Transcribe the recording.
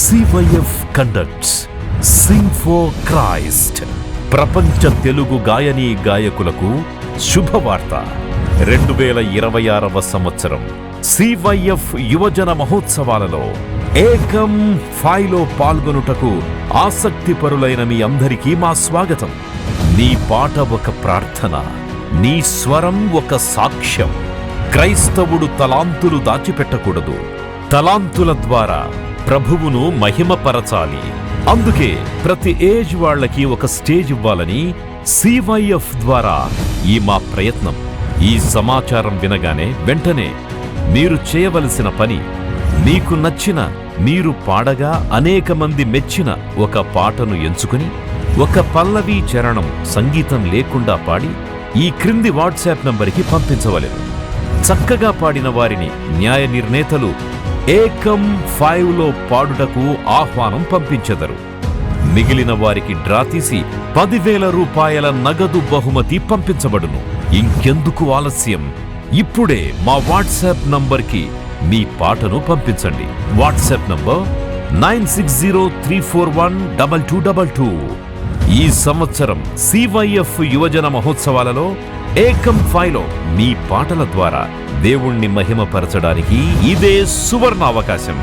CYF conducts sing for Christ. ప్రపంచ తెలుగు గాయనీ గాయకులకు శుభవార్త. 2026వ సంవత్సరం CYF యువజన మహోత్సవాలలో ఏకం 5లో పాల్గొనుటకు ఆసక్తిపరులైన మీ అందరికీ మా స్వాగతం. నీ పాట ఒక ప్రార్థన, నీ స్వరం ఒక సాక్ష్యం. క్రైస్తవుడు తలాంతులు దాచిపెట్టకూడదు. తలాంతుల ద్వారా ప్రభువును మహిమపరచాలి. అందుకే ప్రతి ఏజ్ వాళ్ళకి ఒక స్టేజ్ ఇవ్వాలని CYF ద్వారా ఈ మా ప్రయత్నం. ఈ సమాచారం వినగానే వెంటనే మీరు చేయవలసిన పని, మీకు నచ్చిన, మీరు పాడగా అనేక మంది మెచ్చిన ఒక పాటను ఎంచుకుని ఒక పల్లవి చరణం సంగీతం లేకుండా పాడి ఈ క్రింది వాట్సాప్ నంబర్కి పంపించవలెను. చక్కగా పాడిన వారిని న్యాయ నిర్ణేతలు ఏకం 5లో పాడుటకు ఆహ్వానం పంపించెదరు. మిగిలిన వారికి డ్రా తీసి 10,000 రూపాయల నగదు బహుమతి పంపించబడును. ఇంకెందుకు ఆలస్యం? ఇప్పుడే మా వాట్సాప్ నంబర్కి మీ పాటను పంపించండి. WhatsApp number 9603412222. ఈ సంవత్సరం CYF యువజన మహోత్సవాలలో ఏకం 5లో మీ పాటల ద్వారా దేవుణ్ణి మహిమపరచడానికి ఇదే సువర్ణ అవకాశం.